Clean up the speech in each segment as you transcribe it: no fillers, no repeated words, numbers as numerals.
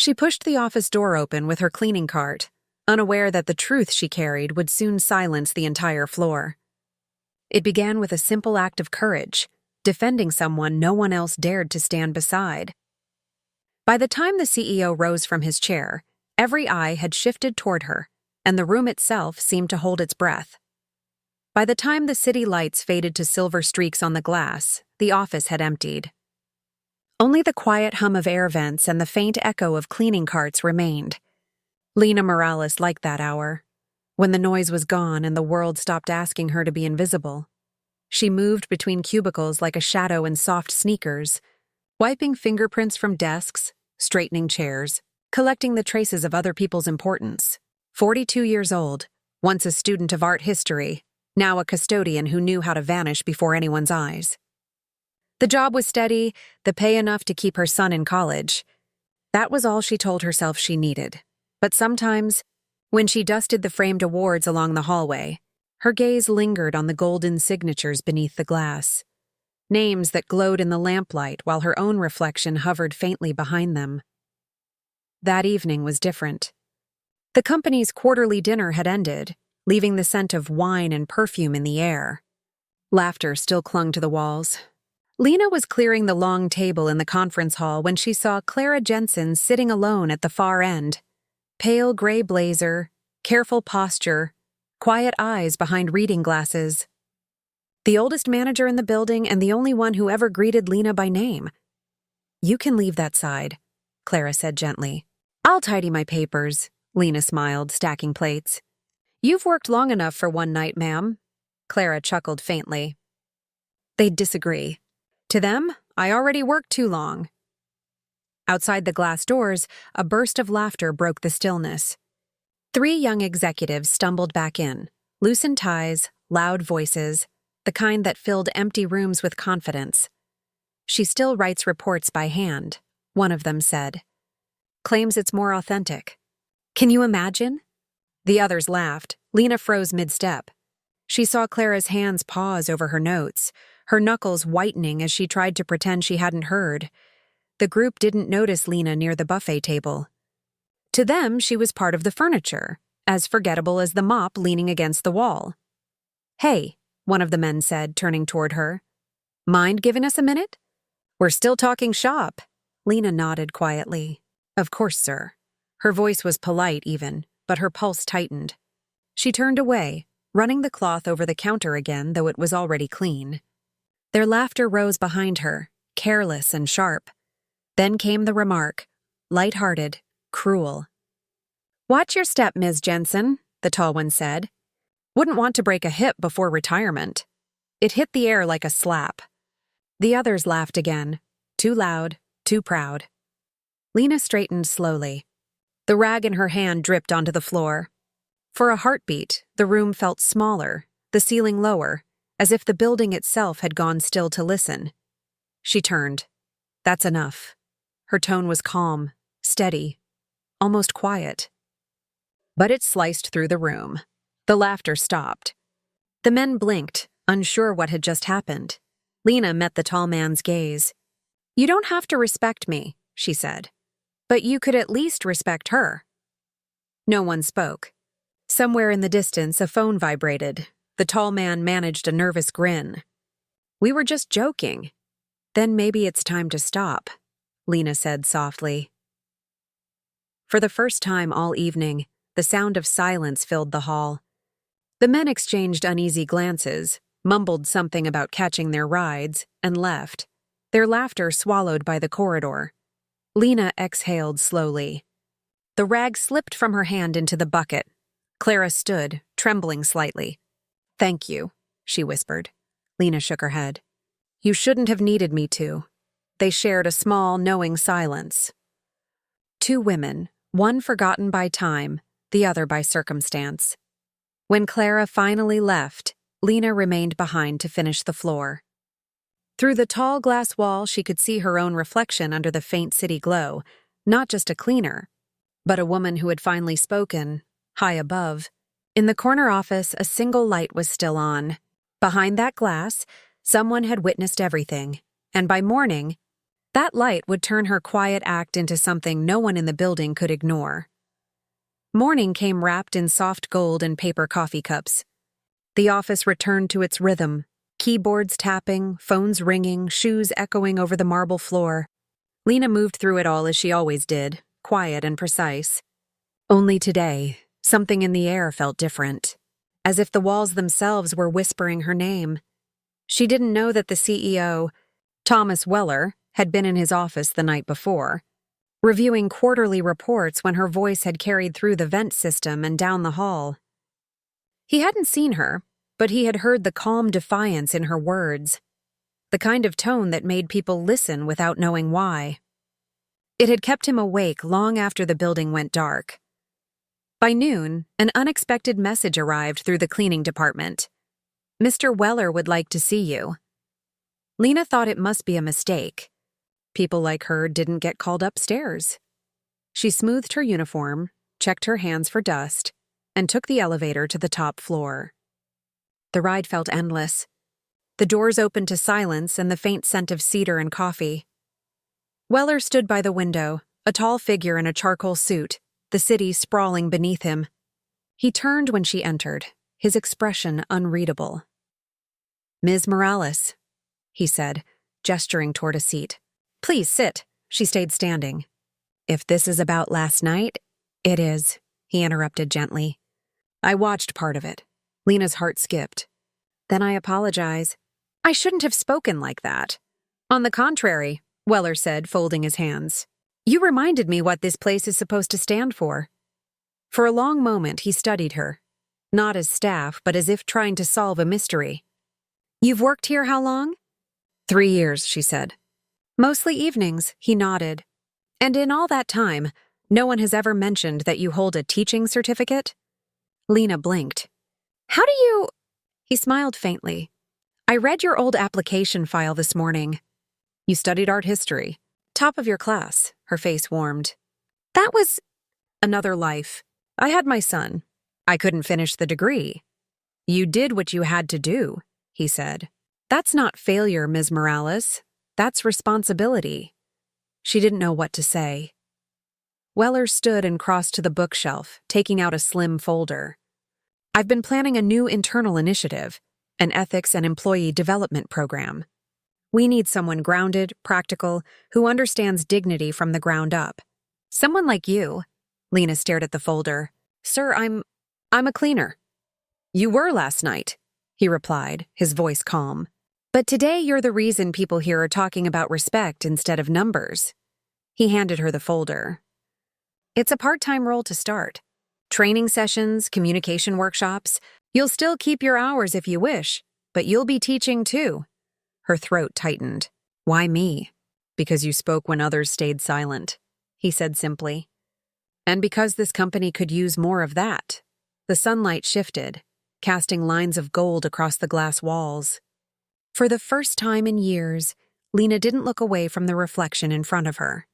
She pushed the office door open with her cleaning cart, unaware that the truth she carried would soon silence the entire floor. It began with a simple act of courage, defending someone no one else dared to stand beside. By the time the CEO rose from his chair, every eye had shifted toward her, and the room itself seemed to hold its breath. By the time the city lights faded to silver streaks on the glass, the office had emptied. Only the quiet hum of air vents and the faint echo of cleaning carts remained. Lena Morales liked that hour, when the noise was gone and the world stopped asking her to be invisible. She moved between cubicles like a shadow in soft sneakers, wiping fingerprints from desks, straightening chairs, collecting the traces of other people's importance. 42 years old, once a student of art history, now a custodian who knew how to vanish before anyone's eyes. The job was steady, the pay enough to keep her son in college. That was all she told herself she needed. But sometimes, when she dusted the framed awards along the hallway, her gaze lingered on the golden signatures beneath the glass, names that glowed in the lamplight while her own reflection hovered faintly behind them. That evening was different. The company's quarterly dinner had ended, leaving the scent of wine and perfume in the air. Laughter still clung to the walls. Lena was clearing the long table in the conference hall when she saw Clara Jensen sitting alone at the far end. Pale gray blazer, careful posture, quiet eyes behind reading glasses. The oldest manager in the building and the only one who ever greeted Lena by name. "You can leave that side," Clara said gently. "I'll tidy my papers," Lena smiled, stacking plates. "You've worked long enough for one night, ma'am." Clara chuckled faintly. They'd disagree. To them, I already worked too long. Outside the glass doors, a burst of laughter broke the stillness. 3 young executives stumbled back in, loosened ties, loud voices, the kind that filled empty rooms with confidence. "She still writes reports by hand," one of them said. "Claims it's more authentic. Can you imagine?" The others laughed. Lena froze mid-step. She saw Clara's hands pause over her notes, her knuckles whitening as she tried to pretend she hadn't heard. The group didn't notice Lena near the buffet table. To them, she was part of the furniture, as forgettable as the mop leaning against the wall. "Hey," one of the men said, turning toward her. "Mind giving us a minute? We're still talking shop." Lena nodded quietly. "Of course, sir." Her voice was polite even, but her pulse tightened. She turned away, running the cloth over the counter again, though it was already clean. Their laughter rose behind her, careless and sharp. Then came the remark, light-hearted, cruel. "Watch your step, Ms. Jensen," the tall one said. "Wouldn't want to break a hip before retirement." It hit the air like a slap. The others laughed again, too loud, too proud. Lena straightened slowly. The rag in her hand dripped onto the floor. For a heartbeat, the room felt smaller, the ceiling lower, as if the building itself had gone still to listen. She turned. "That's enough." Her tone was calm, steady, almost quiet. But it sliced through the room. The laughter stopped. The men blinked, unsure what had just happened. Lena met the tall man's gaze. "You don't have to respect me," she said. "But you could at least respect her." No one spoke. Somewhere in the distance, a phone vibrated. The tall man managed a nervous grin. "We were just joking." "Then maybe it's time to stop," Lena said softly. For the first time all evening, the sound of silence filled the hall. The men exchanged uneasy glances, mumbled something about catching their rides, and left, their laughter swallowed by the corridor. Lena exhaled slowly. The rag slipped from her hand into the bucket. Clara stood, trembling slightly. "Thank you," she whispered. Lena shook her head. "You shouldn't have needed me to." They shared a small, knowing silence. 2 women, one forgotten by time, the other by circumstance. When Clara finally left, Lena remained behind to finish the floor. Through the tall glass wall, she could see her own reflection under the faint city glow, not just a cleaner, but a woman who had finally spoken, high above. In the corner office, a single light was still on. Behind that glass, someone had witnessed everything, and by morning, That light would turn her quiet act into something no one in the building could ignore. Morning came wrapped in soft gold and paper coffee cups. The office returned to its rhythm, keyboards tapping, phones ringing, shoes echoing over the marble floor. Lena moved through it all as she always did, quiet and precise. Only today, something in the air felt different, as if the walls themselves were whispering her name. She didn't know that the CEO, Thomas Weller, had been in his office the night before, reviewing quarterly reports when her voice had carried through the vent system and down the hall. He hadn't seen her, but he had heard the calm defiance in her words, the kind of tone that made people listen without knowing why. It had kept him awake long after the building went dark. By noon, an unexpected message arrived through the cleaning department. "Mr. Weller would like to see you." Lena thought it must be a mistake. People like her didn't get called upstairs. She smoothed her uniform, checked her hands for dust, and took the elevator to the top floor. The ride felt endless. The doors opened to silence and the faint scent of cedar and coffee. Weller stood by the window, a tall figure in a charcoal suit, the city sprawling beneath him. He turned when she entered, his expression unreadable. "Ms. Morales," he said, gesturing toward a seat. "Please sit." She stayed standing. "If this is about last night, it is," he interrupted gently. "I watched part of it." Lena's heart skipped. "Then I apologize. I shouldn't have spoken like that." "On the contrary," Weller said, folding his hands. "You reminded me what this place is supposed to stand for." For a long moment, he studied her, not as staff, but as if trying to solve a mystery. "You've worked here how long?" 3 years, she said. "Mostly evenings," he nodded. "And in all that time, no one has ever mentioned that you hold a teaching certificate?" Lena blinked. "How do you—" He smiled faintly. "I read your old application file this morning. You studied art history. Top of your class." Her face warmed. "That was another life. I had my son. I couldn't finish the degree." "You did what you had to do," he said. "That's not failure, Ms. Morales. That's responsibility." She didn't know what to say. Weller stood and crossed to the bookshelf, taking out a slim folder. "I've been planning a new internal initiative, an ethics and employee development program. We need someone grounded, practical, who understands dignity from the ground up. Someone like you." Lena stared at the folder. "Sir, I'm a cleaner." "You were last night," he replied, his voice calm. "But today you're the reason people here are talking about respect instead of numbers." He handed her the folder. "It's a part-time role to start. Training sessions, communication workshops. You'll still keep your hours if you wish, but you'll be teaching too." Her throat tightened. "Why me?" "Because you spoke when others stayed silent," he said simply. "And because this company could use more of that." The sunlight shifted, casting lines of gold across the glass walls. For the first time in years, Lena didn't look away from the reflection in front of her.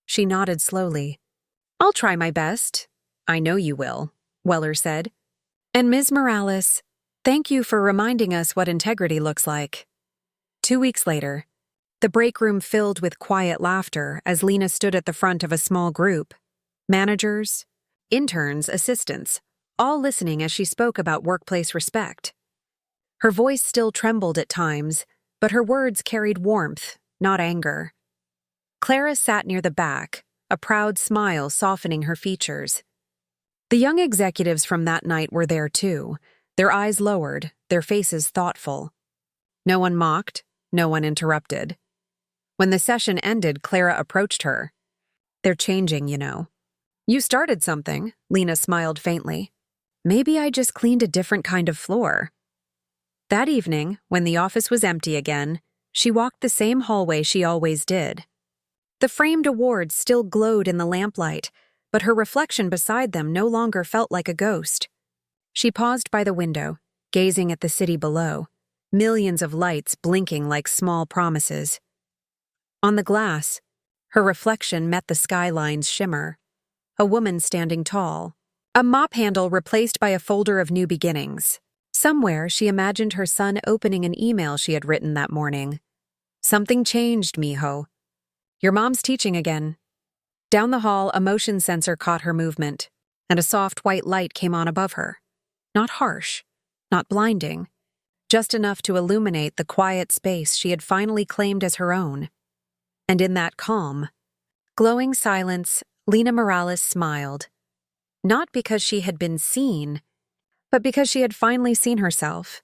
She nodded slowly. "I'll try my best." "I know you will," Weller said. "And Ms. Morales, thank you for reminding us what integrity looks like." 2 weeks later, the break room filled with quiet laughter as Lena stood at the front of a small group. Managers, interns, assistants, all listening as she spoke about workplace respect. Her voice still trembled at times, but her words carried warmth, not anger. Clara sat near the back, a proud smile softening her features. The young executives from that night were there too, their eyes lowered, their faces thoughtful. No one mocked, no one interrupted. When the session ended, Clara approached her. "They're changing, you know." "You started something," Lena smiled faintly. "Maybe I just cleaned a different kind of floor." That evening, when the office was empty again, she walked the same hallway she always did. The framed awards still glowed in the lamplight, but her reflection beside them no longer felt like a ghost. She paused by the window, gazing at the city below, millions of lights blinking like small promises. On the glass, her reflection met the skyline's shimmer. A woman standing tall, a mop handle replaced by a folder of new beginnings. Somewhere she imagined her son opening an email she had written that morning. "Something changed, Miho. Your mom's teaching again." Down the hall, a motion sensor caught her movement, and a soft white light came on above her. Not harsh, not blinding, just enough to illuminate the quiet space she had finally claimed as her own. And in that calm, glowing silence, Lena Morales smiled. Not because she had been seen, but because she had finally seen herself,